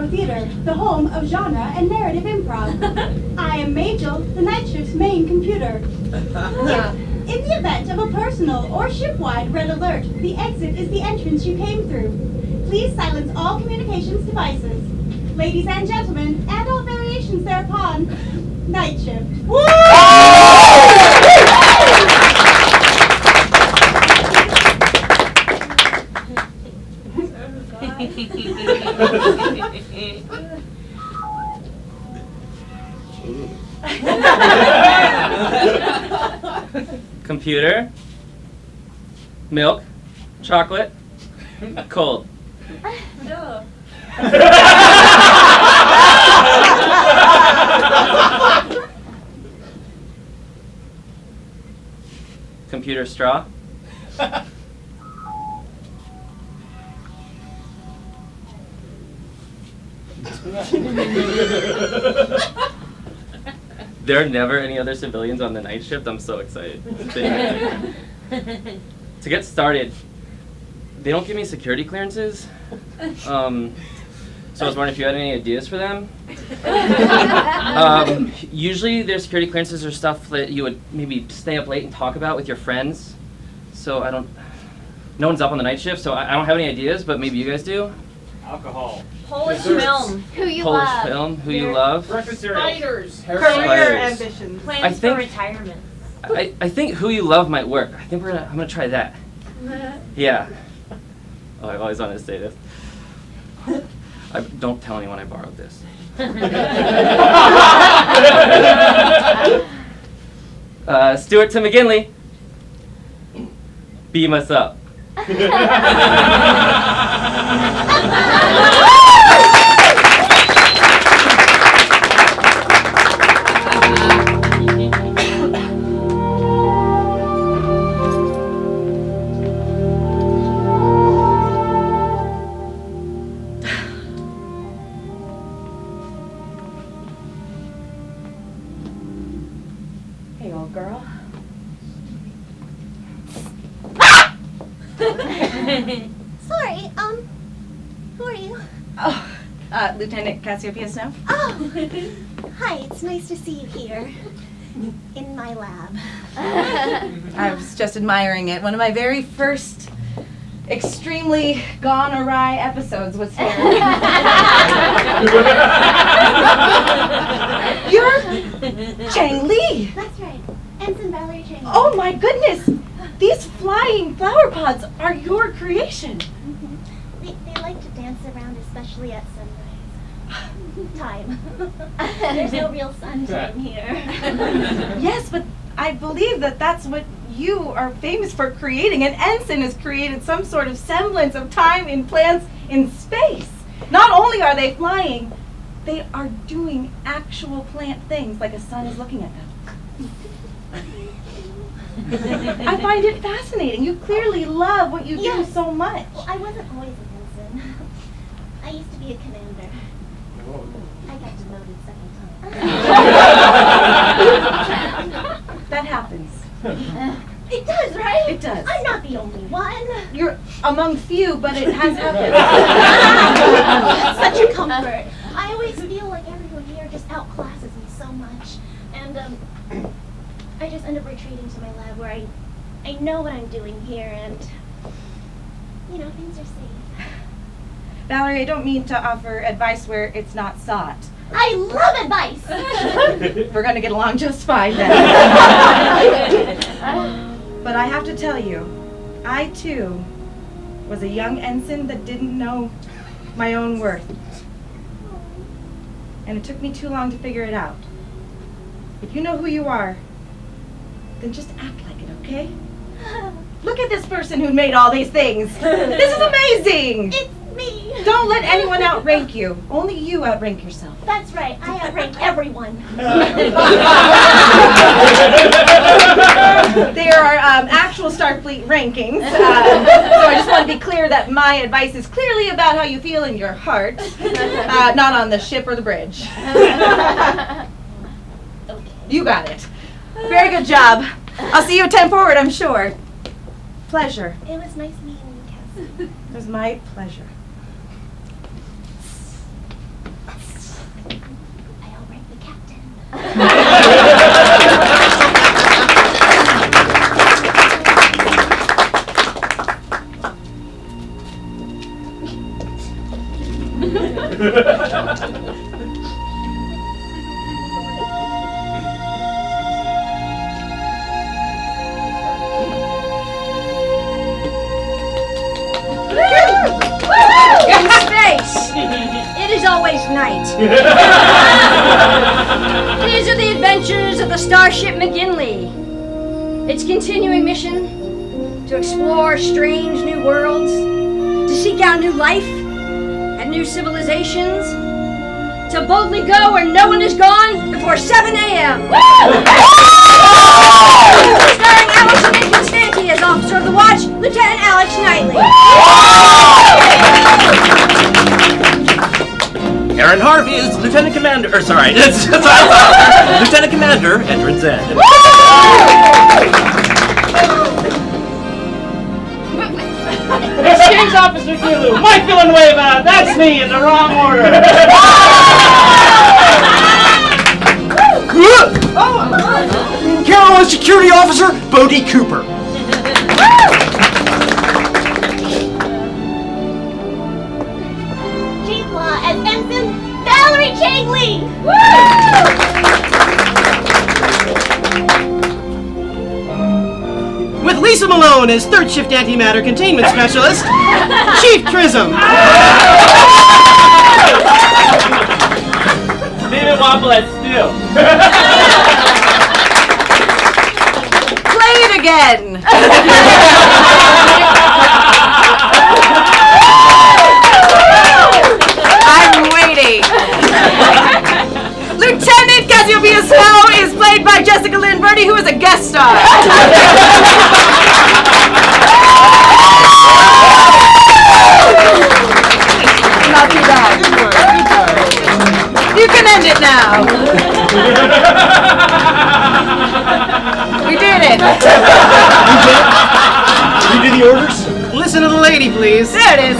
Improv Theater, the home of genre and narrative improv. I am Majel, the night shift's main computer. In the event of a personal or ship-wide red alert, the exit is the entrance you came through. Please silence all communications devices. Ladies and gentlemen, and all variations thereupon, night shift. Woo! Computer, milk, chocolate, cold. No. Computer, straw. There are never any other civilians on the night shift. I'm so excited. To get started, they don't give me security clearances. So I was wondering if you had any ideas for them. Usually their security clearances are stuff that you would maybe stay up late and talk about with your friends. So no one's up on the night shift, so I don't have any ideas, but maybe you guys do. Alcohol. Polish film. Who you Polish love. film, who you love. Breakfast cereal. Spiders. Hair Career Spiders. ambitions. Plans for retirement. I think who you love might work. I think I'm gonna try that. Yeah. Oh, I always wanted to say this. Don't tell anyone I borrowed this. Stuart to McGinley. Beam us up. Hey, old girl. Sorry, who are you? Oh, Lieutenant Cassiopeia Snow. Oh, hi, it's nice to see you here. In my lab. I was just admiring it. One of my very first extremely gone awry episodes was here. You're Changlee. That's right, Ensign Valerie Changlee. Oh my goodness! These flying flower pods are your creation. Mm-hmm. They like to dance around, especially at sunrise. Time. There's no real sunshine here. Yes, but I believe that that's what you are famous for creating. An ensign has created some sort of semblance of time in plants in space. Not only are they flying, they are doing actual plant things like a sun is looking at them. I find it fascinating. You clearly love what you do so much. Well, I wasn't always an ensign. I used to be a commander. I got demoted several times. That happens. It does, right? It does. I'm not the only one. You're among few, but it has happened. Such a comfort. I always feel like everyone here just outclasses me so much. And I just end up retreating to my lab where I know what I'm doing here and, things are safe. Valerie, I don't mean to offer advice where it's not sought. I love advice! We're going to get along just fine then. But I have to tell you, I too was a young ensign that didn't know my own worth. And it took me too long to figure it out. If you know who you are, then just act like it, okay? Look at this person who made all these things. This is amazing! It's me! Don't let anyone outrank you. Only you outrank yourself. That's right, I outrank everyone. There are actual Starfleet rankings, so I just want to be clear that my advice is clearly about how you feel in your heart, not on the ship or the bridge. Okay. You got it. Very good job. I'll see you at 10 forward, I'm sure. Pleasure. It was nice meeting you, Cass. It was my pleasure. In space, it is always night. These are the adventures of the starship McGinley. Its continuing mission to explore strange new worlds, to seek out new life and new civilizations, to boldly go where no one is gone before 7 a.m. Starring Allison and Constanti as Officer of the Watch, Lieutenant Alex Knightley. Aaron Harvey is Lieutenant Commander, Lieutenant Commander, Edward Zed. Exchange Officer Kilou, Mike Villanueva, that's me in the wrong order. Carolina Security Officer, Bodie Cooper. Chief Law as Ensign Valerie Changlee. With Lisa Malone as third shift antimatter containment specialist, Chief Trism. David Woblet still. Play it again. I'm waiting. Lieutenant Cassiopeia Snow is played by Jessica Lynn Verdi, who is a guest star. Not too bad. You can end it now. We did it. You do the orders? Listen to the lady, please. There it is.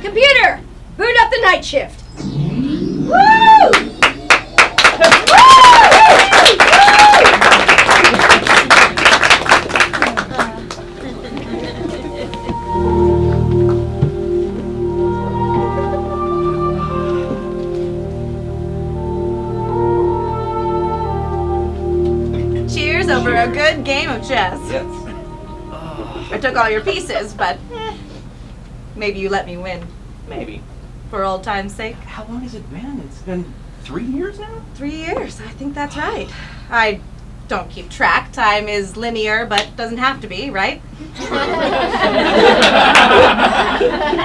Computer, boot up the night shift. Cheers over a good game of chess. Yes. I took all your pieces, but maybe you let me win. Maybe. For old time's sake. How long has it been? It's been 3 years now? 3 years, I think that's right. I don't keep track. Time is linear, but doesn't have to be, right? You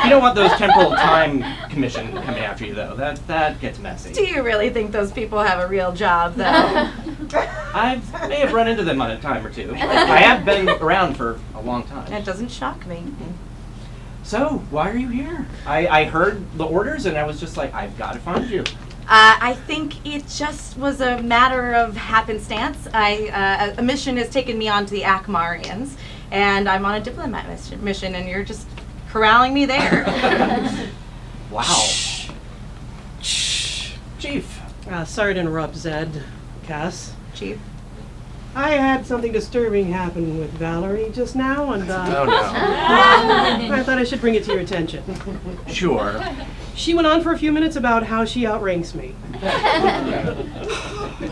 don't want those temporal time commission coming after you, though. That gets messy. Do you really think those people have a real job, though? I may have run into them on a time or two. I have been around for a long time. That doesn't shock me. So, why are you here? I heard the orders and I was just like, I've got to find you. I think it just was a matter of happenstance. A mission has taken me on to the Akem'arians, and I'm on a diplomat mission, and you're just corralling me there. Wow. Chief. Sorry to interrupt, Zed, Cass. Chief. I had something disturbing happen with Valerie just now, and Oh no. I thought I should bring it to your attention. Sure. She went on for a few minutes about how she outranks me.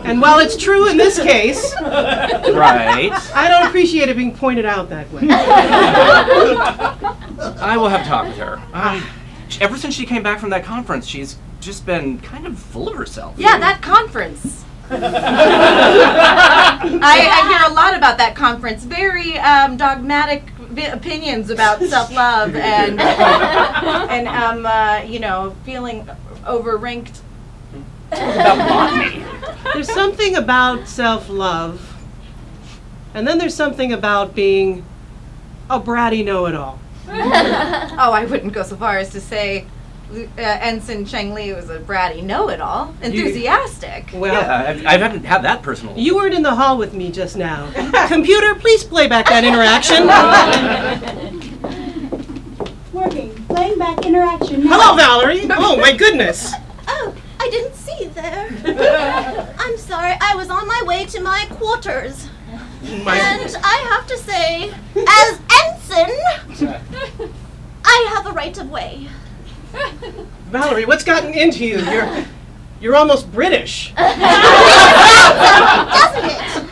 And while it's true in this case, Right. I don't appreciate it being pointed out that way. I will have a talk with her. Ever since she came back from that conference, she's just been kind of full of herself. Yeah, that conference. I hear a lot about that conference. Very dogmatic opinions about self-love and feeling over-ranked. About botany. There's something about self-love, and then there's something about being a bratty know-it-all. Oh, I wouldn't go so far as to say Ensign Changlee was a bratty know-it-all. Enthusiastic. Well, Yeah, I haven't had that personal. you weren't in the hall with me just now. Computer, please play back that interaction. Working. Playing back interaction now. Hello, Valerie. Oh, my goodness. Oh, I didn't see you there. I'm sorry. sorry. I was on my way to my quarters. And I have to say, as ensign, I have a right of way. Valerie, what's gotten into you? You're almost British. Doesn't it?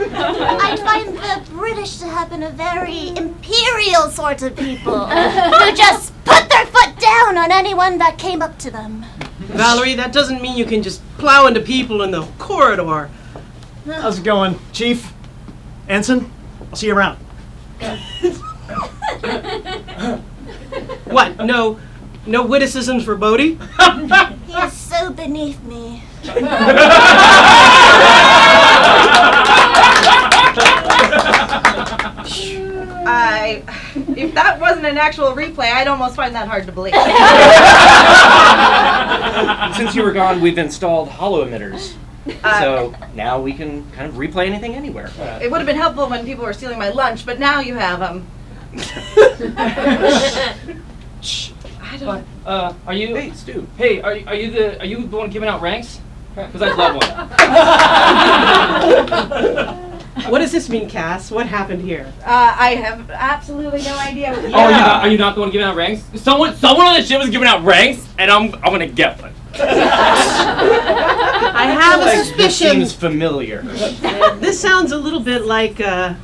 I find the British to have been a very imperial sort of people who just put their foot down on anyone that came up to them. Valerie, that doesn't mean you can just plow into people in the corridor. How's it going, Chief? Ensign? I'll see you around. What? No witticisms for Bodhi? He is so beneath me. If that wasn't an actual replay, I'd almost find that hard to believe. Since you were gone, we've installed hollow emitters. So now we can kind of replay anything anywhere. It would have been helpful when people were stealing my lunch, but now you have them. Shh. I don't. Are you? Hey, Stu. Hey, are you the one giving out ranks? Because I'd love one. What does this mean, Cass? What happened here? I have absolutely no idea. Oh, are you not the one giving out ranks? Someone on the ship was giving out ranks, and I'm gonna get one. I have a This suspicion. seems familiar. This sounds a little bit like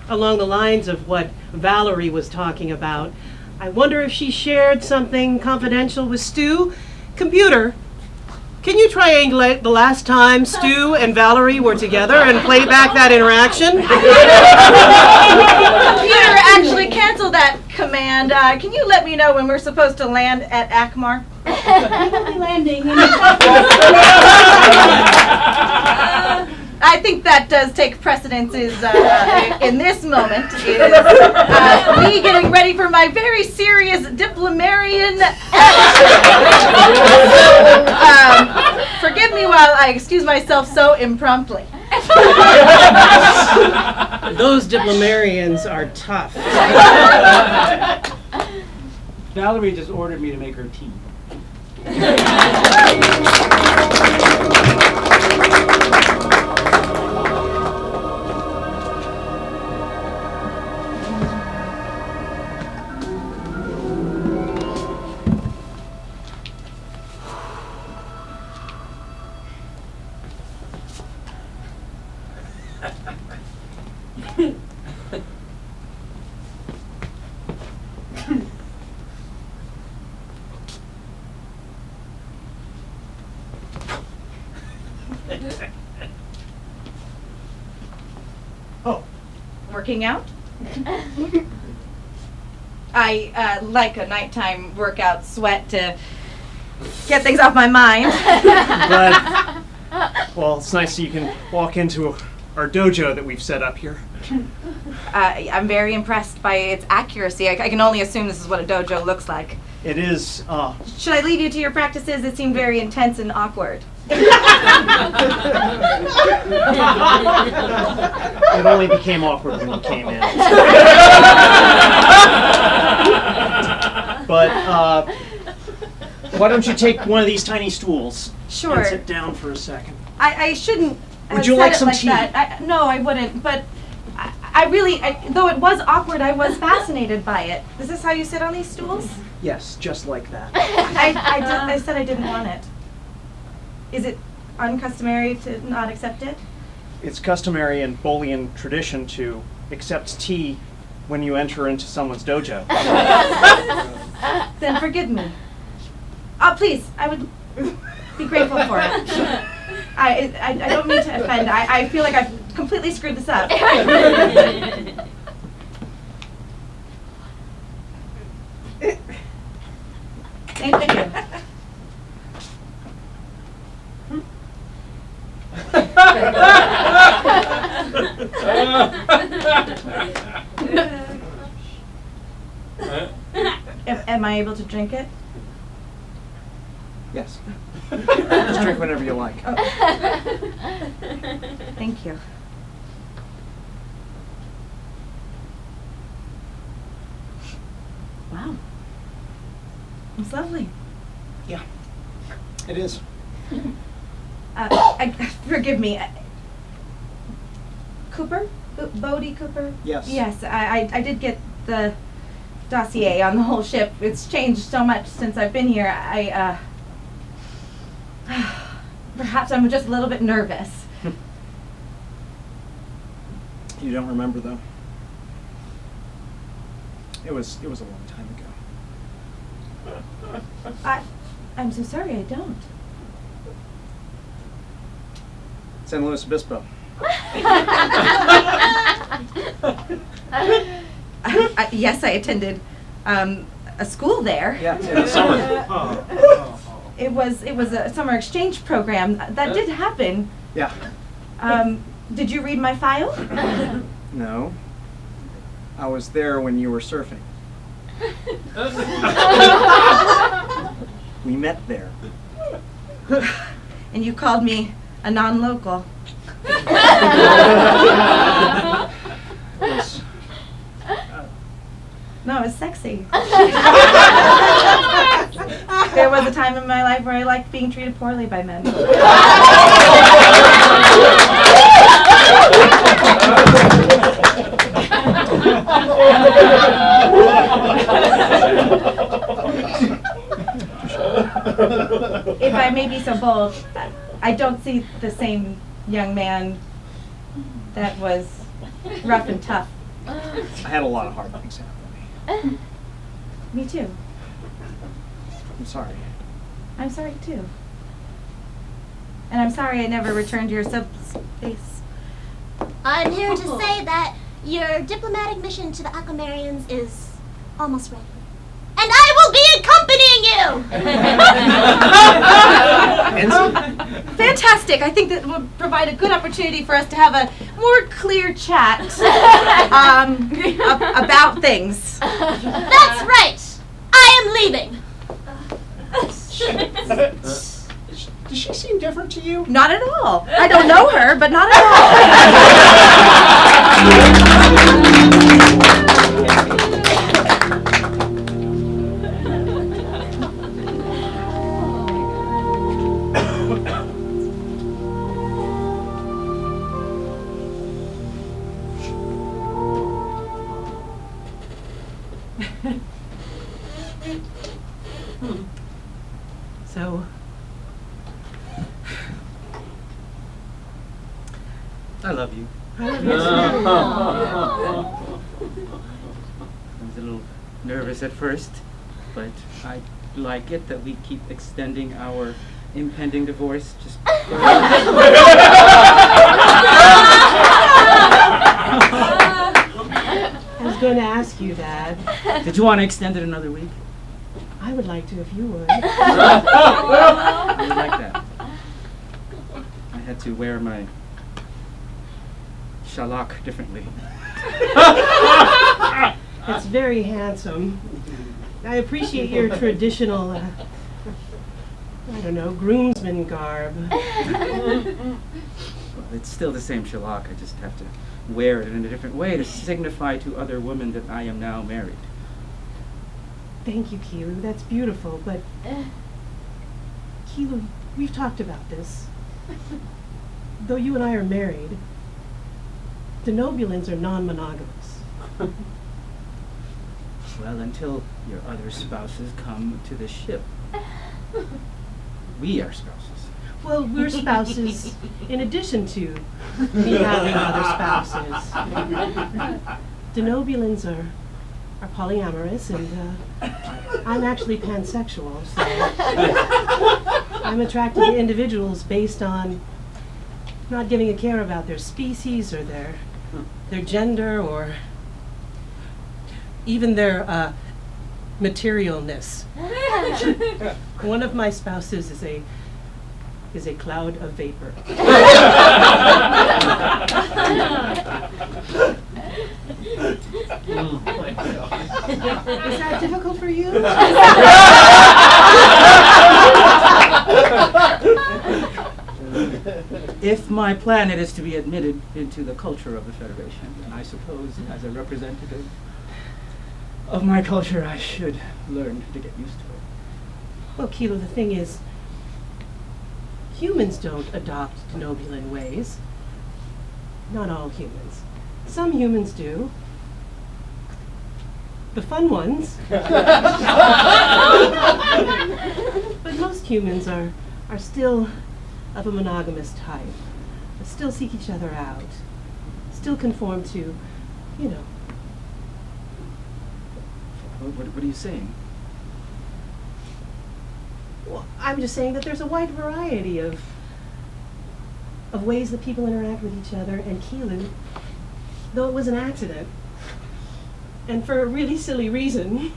along the lines of what Valerie was talking about. I wonder if she shared something confidential with Stu. Computer, can you triangulate the last time Stu and Valerie were together and play back that interaction? Computer, actually cancel that command. Can you let me know when we're supposed to land at Akem'ar? We will be landing in I think that does take precedence in this moment is me getting ready for my very serious diplomarian forgive me while I excuse myself so impromptly. Those diplomarians are tough. Valerie just ordered me to make her tea. Oh, working out? I like a nighttime workout sweat to get things off my mind. But, well, it's nice that you can walk into our dojo that we've set up here. I'm very impressed by its accuracy. I can only assume this is what a dojo looks like. It is, Should I leave you to your practices? It seemed very intense and awkward. it only became awkward when you came in. But, why don't you take one of these tiny stools? Sure. And sit down for a second. I shouldn't have Would you said like it some like tea? that. No, I wouldn't. But I really, though it was awkward, I was fascinated by it. Is this how you sit on these stools? Yes, just like that. I said I didn't want it. Is it uncustomary to not accept it? It's customary in Bolian tradition to accept tea when you enter into someone's dojo. Then forgive me. Oh, please, I would be grateful for it. I don't mean to offend. I feel like I've completely screwed this up. Thank you. Am I able to drink it? Yes. Just drink whenever you like. Thank you. Wow. It's lovely. It is. Forgive me. Cooper? Bodie Cooper? Yes. Yes, I did get the dossier on the whole ship. It's changed so much since I've been here. Perhaps I'm just a little bit nervous. You don't remember, though? It was a long time ago. I'm so sorry, I don't. San Luis Obispo. Yes, I attended a school there. Yeah, in the summer. It was a summer exchange program. That did happen. Yeah. Did you read my file? No. I was there when you were surfing. We met there. And you called me a non-local. No, it was sexy. There was a time in my life where I liked being treated poorly by men. If I may be so bold, I don't see the same young man that was rough and tough. I had a lot of hard things happen to me. Me too. I'm sorry. I'm sorry too. And I'm sorry I never returned your subspace. I'm here to say that your diplomatic mission to the Akem'arians is almost ready. And I will be accompanying you! Fantastic! I think that will provide a good opportunity for us to have a more clear chat about things. That's right! I am leaving! Does she seem different to you? Not at all. I don't know her, but not at So, I love you. I love you. I was a little nervous at first, but I like it that we keep extending our impending divorce. Just I was going to ask you that. Did you want to extend it another week? I would like to if you would. I would like that. I had to wear my shalak differently. It's very handsome. I appreciate your traditional, I don't know, groomsman garb. Well, it's still the same shalak. I just have to wear it in a different way to signify to other women that I am now married. Thank you, Kilou. That's beautiful, but Kilou, we've talked about this. Though you and I are married, denobulins are non-monogamous. Well, until your other spouses come to the ship. We are spouses. Well, we're spouses in addition to me having other spouses. Denobulins are polyamorous, and I'm actually pansexual, so I'm attracted to individuals based on not giving a care about their species or their gender or even their materialness. One of my spouses is a cloud of vapor. Is that difficult for you? If my planet is to be admitted into the culture of the Federation, then I suppose as a representative of my culture, I should learn to get used to it. Well, Kilou, the thing is, humans don't adopt denobulin ways. not all humans. Some humans do. The fun ones. But most humans are still of a monogamous type. Still seek each other out. Still conform to, you know. What are you saying? Well, I'm just saying that there's a wide variety of ways that people interact with each other, and Kilou, though it was an accident, and for a really silly reason,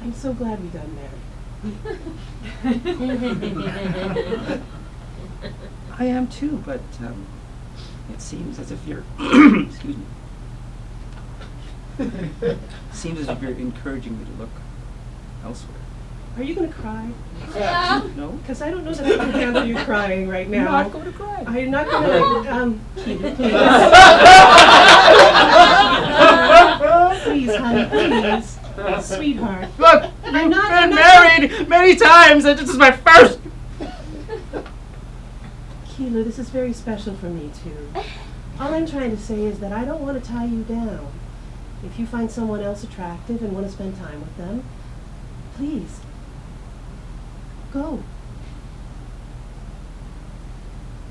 I'm so glad we got married. I am too, but it seems as if you're excuse me. Seems as if you're encouraging me to look elsewhere. Are you going to cry? No? Because I don't know that I can handle you crying right now. I'm not going to cry. I'm not going to, Kilou, please. Please, honey, please. Sweetheart. Look, I'm not been married many times, and this is my first. Kilou, this is very special for me, too. All I'm trying to say is that I don't want to tie you down. If you find someone else attractive and want to spend time with them, please, go.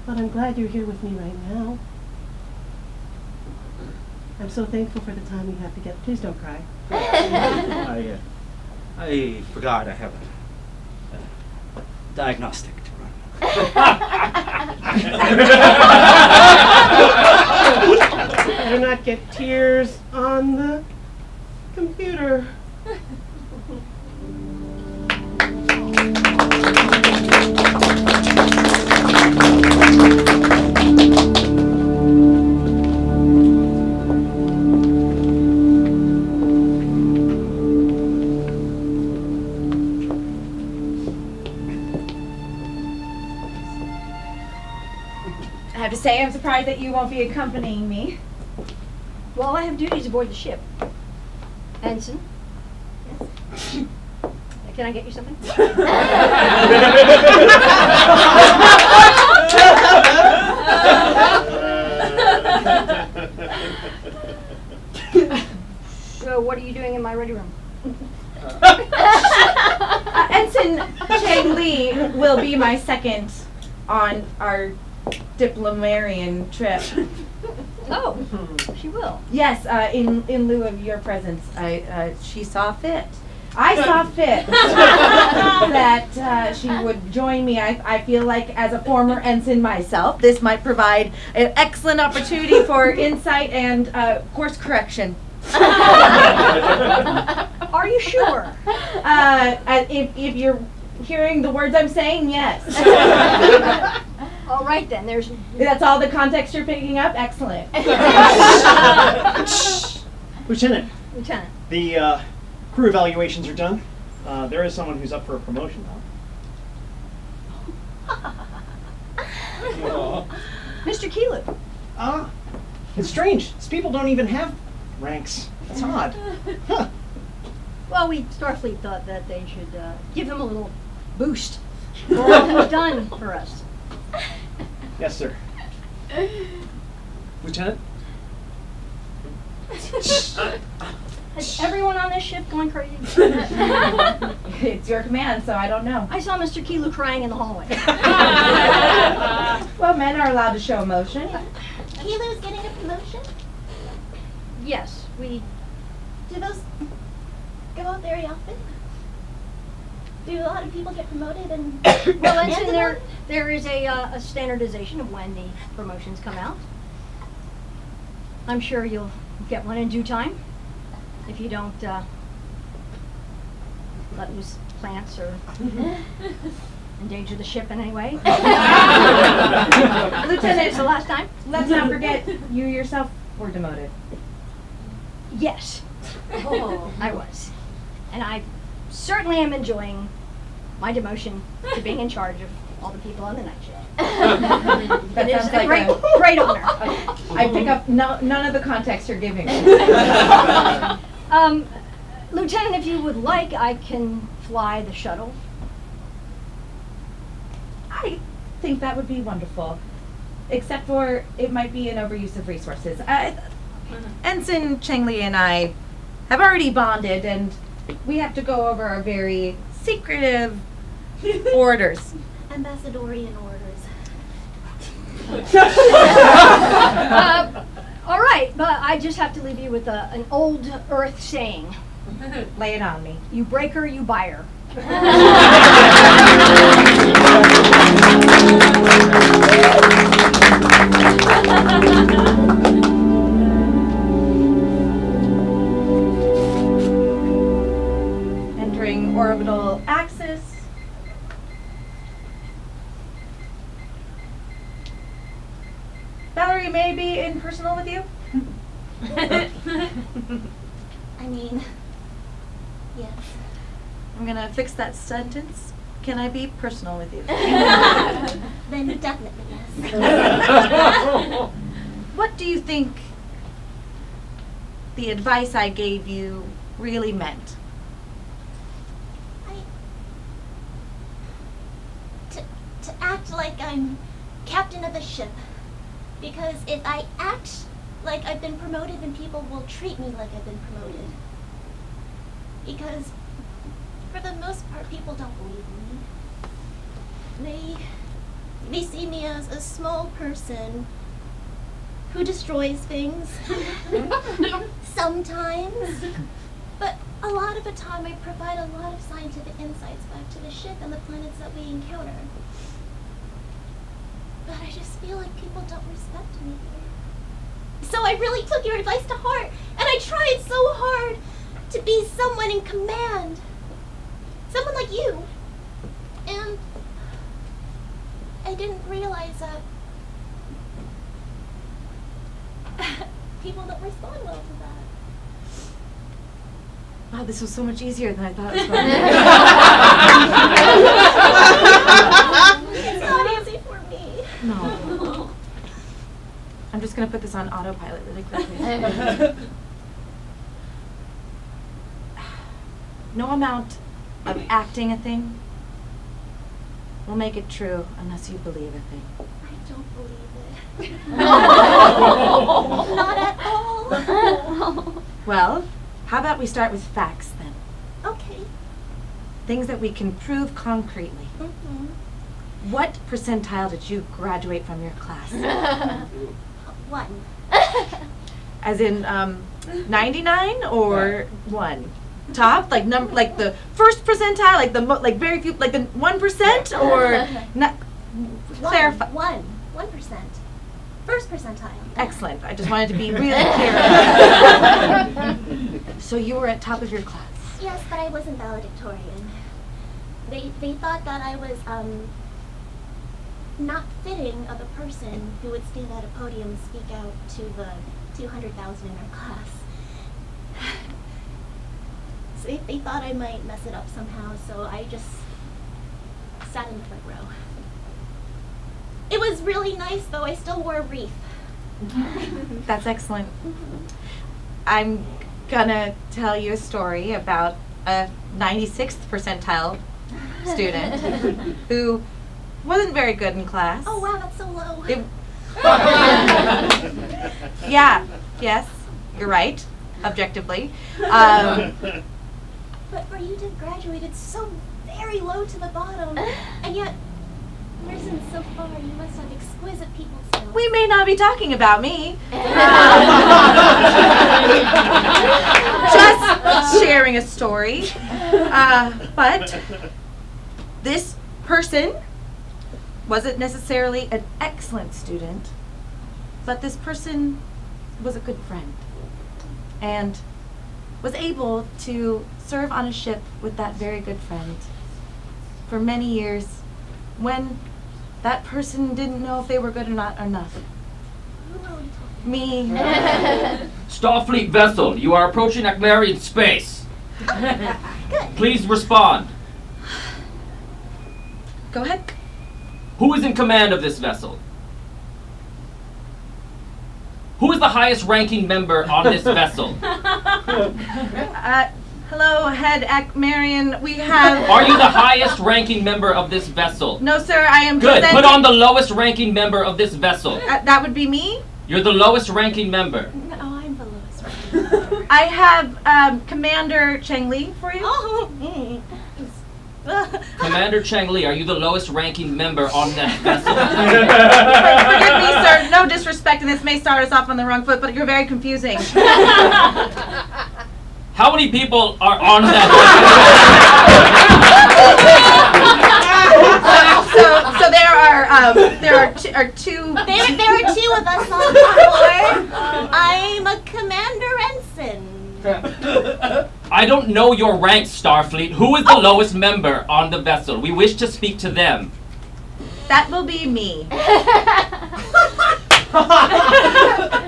But I'm glad you're here with me right now. I'm so thankful for the time we have together. Please don't cry. I forgot I have a diagnostic to run. Better not get tears on the computer. I have to say, I'm surprised that you won't be accompanying me. Well, I have duties aboard the ship. Ensign? Yes? Can I get you something? So, what are you doing in my ready room? Ensign Changlee will be my second on our Diplomarian trip. Oh, she will. Yes, in lieu of your presence, she saw fit. I saw fit that she would join me. I feel like, as a former ensign myself, this might provide an excellent opportunity for insight and course correction. Are you sure? If you're hearing the words I'm saying, yes. All right then. That's all the context you're picking up? Excellent. Lieutenant, the crew evaluations are done. There is someone who's up for a promotion now. Mr. Kilou. It's strange. These people don't even have ranks. That's odd. Huh. Well, Starfleet thought that they should give them a little boost for all they've done for us. Yes, sir. Lieutenant? Is everyone on this ship going crazy? It's your command, so I don't know. I saw Mr. Kilou crying in the hallway. Well, men are allowed to show emotion. Kilou's getting a promotion? Yes, we... Do those go out very often? Do a lot of people get promoted and... Well, Ensign, there is a standardization of when the promotions come out. I'm sure you'll get one in due time. If you don't let loose plants or endanger the ship in any way. Lieutenant, it's the last time. Let's not forget, you yourself were demoted. Yes. I was. And I certainly am enjoying my demotion to being in charge of all the people on the night shift. That It is sounds a like great honor. I pick up none of the context you're giving. Lieutenant, if you would like, I can fly the shuttle. I think that would be wonderful. except for it might be an overuse of resources. Ensign Changlee and I have already bonded, and we have to go over our very secretive orders. Ambassadorian orders. All right, but I just have to leave you with an old Earth saying. Lay it on me. You break her, you buy her. Entering orbital axis. Valerie, may I be impersonal with you? I mean, yes. I'm gonna fix that sentence. Can I be personal with you? Then definitely yes. What do you think the advice I gave you really meant? To act like I'm captain of the ship. Because if I act like I've been promoted, then people will treat me like I've been promoted. Because for the most part, people don't believe me. They see me as a small person who destroys things. Sometimes. But a lot of the time I provide a lot of scientific insights back to the ship and the planets that we encounter. But I just feel like people don't respect me here. So I really took your advice to heart, and I tried so hard to be someone in command. Someone like you. And I didn't realize that people don't respond well to that. Wow, this was so much easier than I thought it was going to be. It's not easy for me. No. I'm just going to put this on autopilot really quickly. No amount of acting a thing will make it true unless you believe a thing. I don't believe it. Not at all. Well, how about we start with facts then? Okay. Things that we can prove concretely. Mm-hmm. What percentile did you graduate from your class? 1. As in 99 or 1? Top, like like the first percentile, like the like very few, like the 1%, or not? Clarify. 1%. First percentile. Excellent. I just wanted to be really clear. So you were at top of your class. Yes, but I wasn't valedictorian. They thought that I was not fitting of a person who would stand at a podium and speak out to the 200,000 in our class. So they thought I might mess it up somehow, so I just sat in the front row. It was really nice, though. I still wore a wreath. That's excellent. I'm gonna tell you a story about a 96th percentile student who wasn't very good in class. Oh wow, that's so low. Yeah, yes, you're right, objectively. But for you to have graduated so very low to the bottom, and yet risen so far, you must have exquisite people skills. We may not be talking about me. Just sharing a story. But this person wasn't necessarily an excellent student, but this person was a good friend and was able to serve on a ship with that very good friend for many years when that person didn't know if they were good or not enough. Me. Starfleet vessel, you are approaching Akem'arian space. Good. Please respond. Go ahead. Who is in command of this vessel? Who is the highest ranking member on this vessel? Hello, head Akem'arian. We have... Are you the highest ranking member of this vessel? No, sir, I am Good. Put on the lowest ranking member of this vessel. That would be me? You're the lowest ranking member. No, I'm the lowest ranking. I have Commander Changlee for you. Oh. Commander Changlee, are you the lowest ranking member on that vessel? Forgive me, sir. No disrespect, and this may start us off on the wrong foot, but you're very confusing. How many people are on that So there are two. There are two of us on board. I'm a Commander Ensign. I don't know your rank, Starfleet. Who is the lowest member on the vessel? We wish to speak to them. That will be me.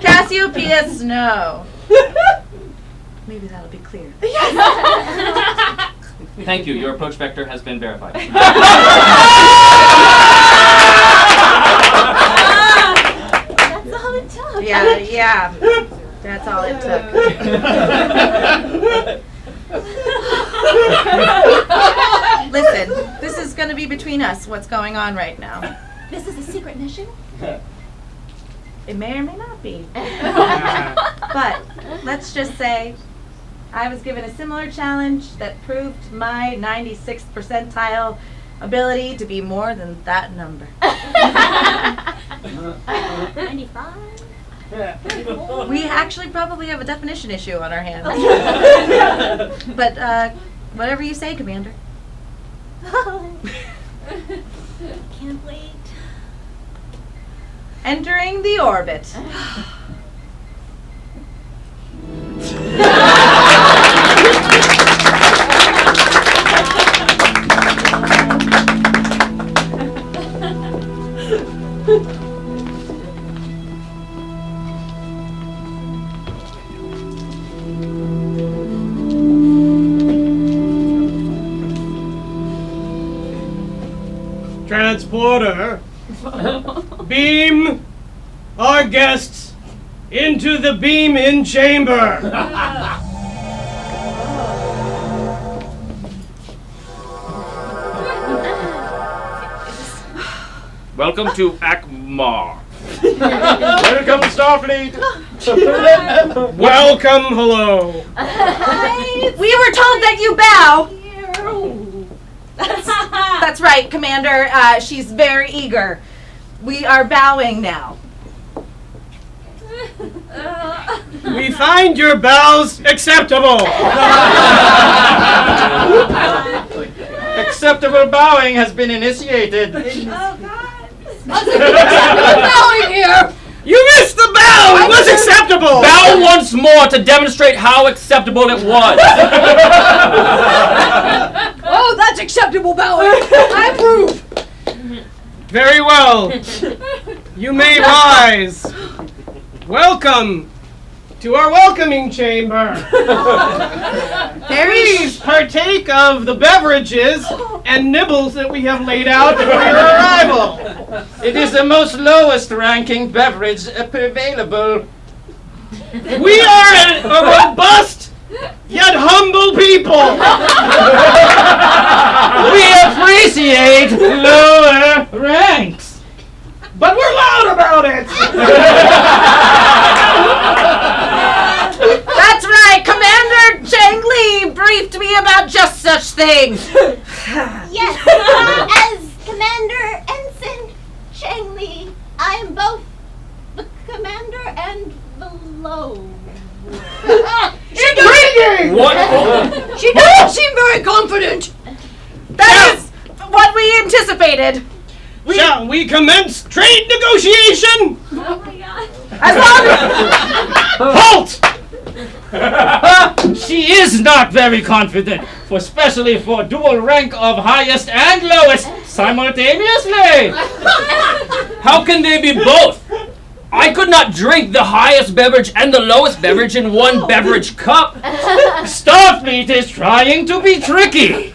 Cassiopeia Snow. Maybe that'll be clear. Thank you. Your approach vector has been verified. That's all it took. Yeah. That's all it took. Listen, this is going to be between us, what's going on right now. This is a secret mission? It may or may not be. But let's just say I was given a similar challenge that proved my 96th percentile ability to be more than that number. 95? We actually probably have a definition issue on our hands. But whatever you say, Commander. Can't wait. Entering the orbit. Transporter, beam our guests into the beam-in chamber. Welcome to Akmar. Welcome, Starfleet! Welcome, hello. We were told that you bow. That's right, Commander. She's very eager. We are bowing now. We find your bows acceptable. Acceptable bowing has been initiated. Bowing here! You missed the bow! It was acceptable! Bow once more to demonstrate how acceptable it was. Oh, that's acceptable bowing. I approve. Very well. You may rise. Welcome to our welcoming chamber. Please partake of the beverages and nibbles that we have laid out for your arrival. It is the most lowest ranking beverage available. We are a robust yet humble people. We appreciate lower ranks. But we're loud about it. That's right, Commander Changlee briefed me about just such things. Yes, as Commander Ensign Changlee, I am both the commander and the low. Intriguing! What? She doesn't seem very confident. That is what we anticipated. Shall we commence trade negotiation? Oh my god. As long as Halt! She is not very confident, especially for dual rank of highest and lowest simultaneously. How can they be both? I could not drink the highest beverage and the lowest beverage in one beverage cup. Starfleet is trying to be tricky.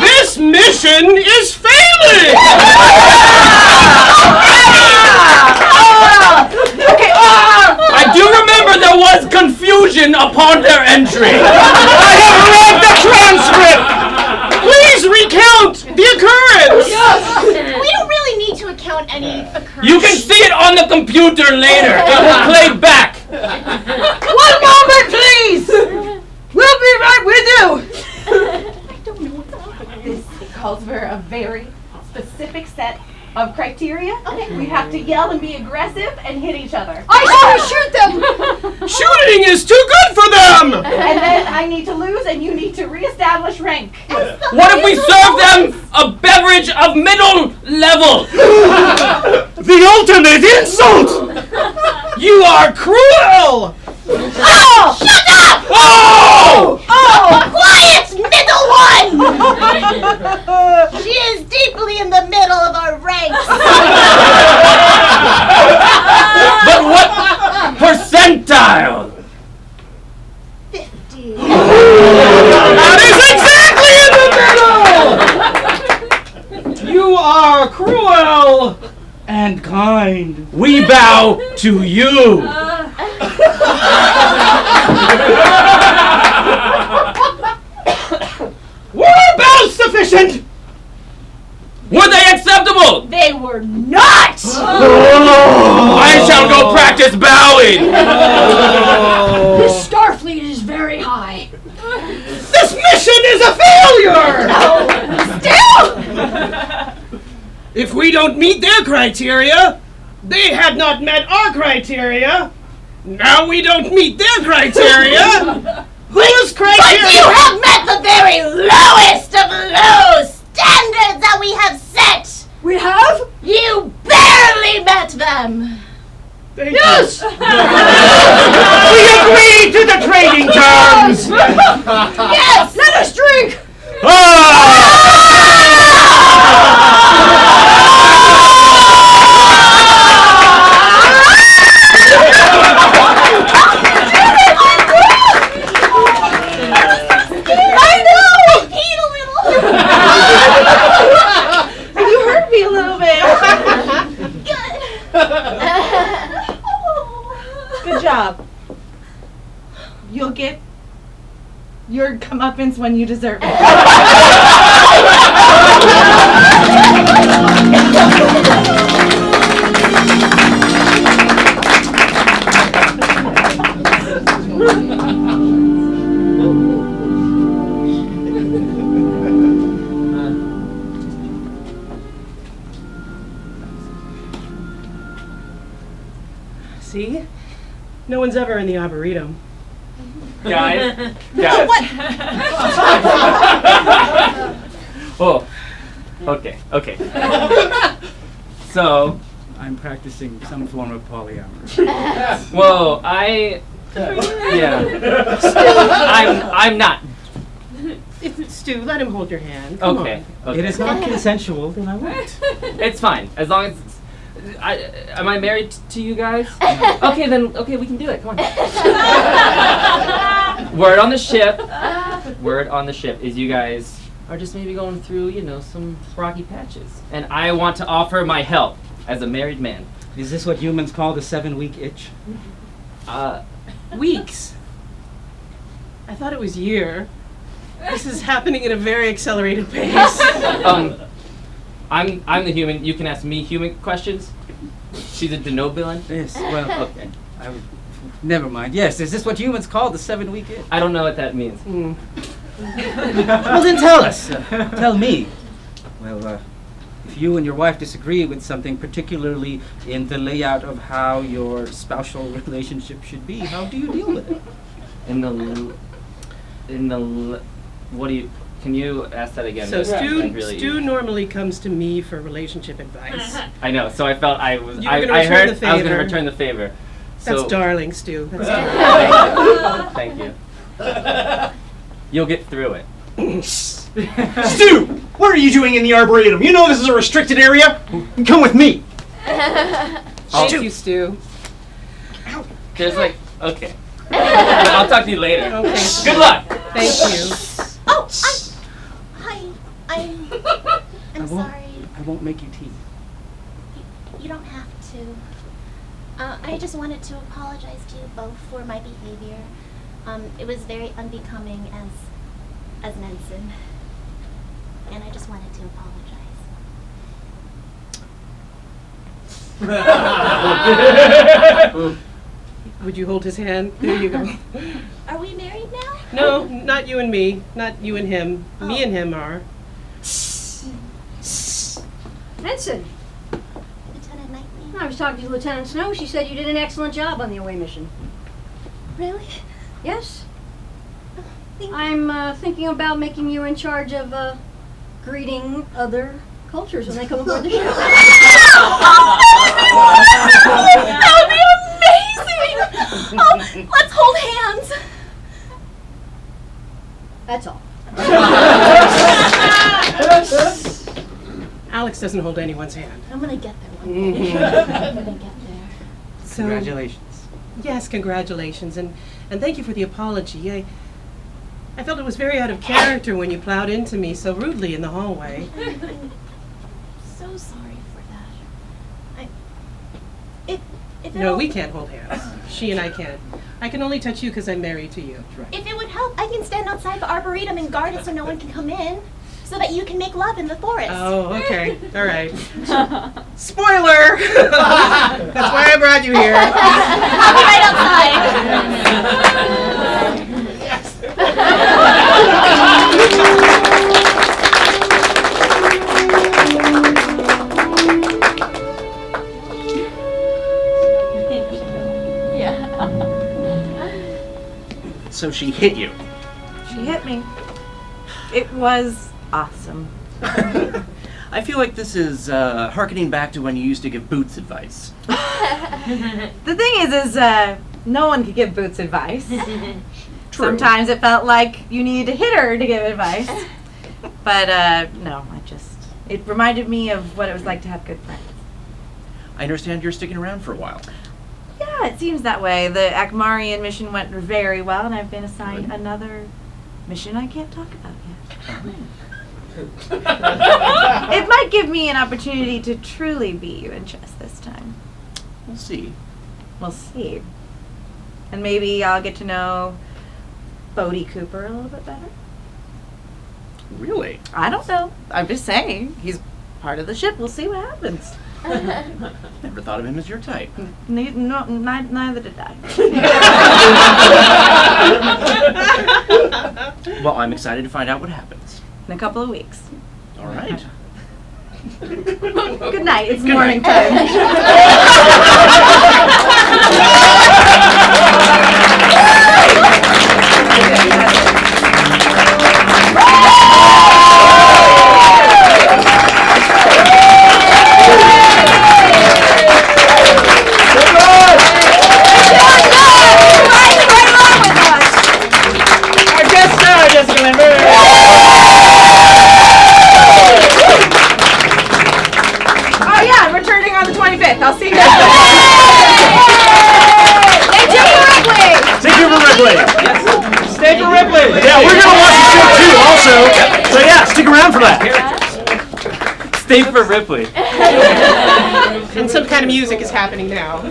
This mission is failing! Okay, sure there was confusion upon their entry. I have read the transcript. Please recount the occurrence! We don't really need to account any occurrence. You can see it on the computer later. It will play back. 1 moment, please! We'll be right with you! I don't know what's happening. This calls for a very specific set of criteria. Okay. We have to yell and be aggressive and hit each other. I say shoot them! Shooting is too good for them! And then I need to lose and you need to reestablish rank. What if we serve them a beverage of middle level? The ultimate insult! You are cruel! Oh! Shut up! Oh! Oh! Quiet, middle one! She is deeply in the middle of our ranks. But what percentile? 50. That is exactly in the middle! You are cruel and kind. We bow to you. Were bows sufficient? Were they acceptable? They were not! I shall go practice bowing. The Starfleet is very high. This mission is a failure! Still! If we don't meet their criteria, they had not met our criteria. Now we don't meet their criteria. Whose criteria? But you have met the very lowest of low standards that we have set! We have? You barely met them! Yes! We agree to the trading terms! Yes! Let us drink! You hurt me a little bit. Good job. You'll get your comeuppance when you deserve it. See? No one's ever in the Arboretum. Guys. Oh. Okay. So, I'm practicing some form of polyamory. whoa, yeah. I'm not. Stu, let him hold your hand. Come Okay. It is not consensual, then I won't. It's fine as long as. Am I married to you guys? Okay, we can do it. Come on. Word on the ship is you guys are just maybe going through, some rocky patches, and I want to offer my help as a married man. Is this what humans call the 7-week itch? Weeks. I thought it was year. This is happening at a very accelerated pace. I'm the human. You can ask me human questions. She's a Denobulan. Yes, well, Okay. never mind. Yes, is this what humans call the 7-week itch? I don't know what that means. Well, then tell us. Tell me. Well, if you and your wife disagree with something, particularly in the layout of how your spousal relationship should be, how do you deal with it? Can you ask that again? So Stu Really, normally comes to me for relationship advice. I know. So I felt I was. You were gonna I return heard the I was going to favor. return the favor. That's So, darling, Stu. That's darling. Thank you. You'll get through it. Stu! What are you doing in the Arboretum? You know this is a restricted area? Come with me! Thank you, Stu. There's okay. I'll talk to you later. Okay. Good luck. Thank you. Oh, I'm I sorry. won't make you tea. You don't have to. I just wanted to apologize to you both for my behavior. It was very unbecoming as an ensign. And I just wanted to apologize. Would you hold his hand? There you go. Are we married now? No, not you and me. Not you and him. Me and him are. Ensign, Lieutenant Knightley. I was talking to Lieutenant Snow. She said you did an excellent job on the away mission. Really? Yes. Thank you. I'm thinking about making you in charge of greeting other cultures when they come aboard the ship. That would be amazing! Oh, let's hold hands. That's all. Alex doesn't hold anyone's hand. I'm gonna get there one day. I'm gonna get there. So, congratulations. Yes, congratulations, and thank you for the apology. I felt it was very out of character when you plowed into me so rudely in the hallway. I'm so sorry for that. If No, we can't hold hands. She and I can't. I can only touch you because I'm married to you. If it would help, I can stand outside the Arboretum and guard it so no one can come in, so that you can make love in the forest. Oh, okay. All right. Spoiler! That's why I brought you here. I'll be right So she hit you. She hit me. It was awesome. I feel like this is harkening back to when you used to give Boots advice. The thing is no one could give Boots advice. True. Sometimes it felt like you needed to hit her to give advice. But no, it reminded me of what it was like to have good friends. I understand you're sticking around for a while. Yeah, it seems that way. The Akem'arian mission went very well, and I've been assigned another mission I can't talk about yet. It might give me an opportunity to truly beat you in chess this time. We'll see. We'll see. And maybe I'll get to know Bodie Cooper a little bit better. Really? I don't know. I'm just saying. He's part of the ship. We'll see what happens. Never thought of him as your type. Neither did I. Well, I'm excited to find out what happens. In a couple of weeks. All right. Good night. It's Good morning night. time. I'll see you guys. Thank you for Ripley. Yes. Stay for Ripley. Yeah, we're gonna watch the show too, also. So yeah, stick around for that. Stay for Ripley. And some kind of music is happening now.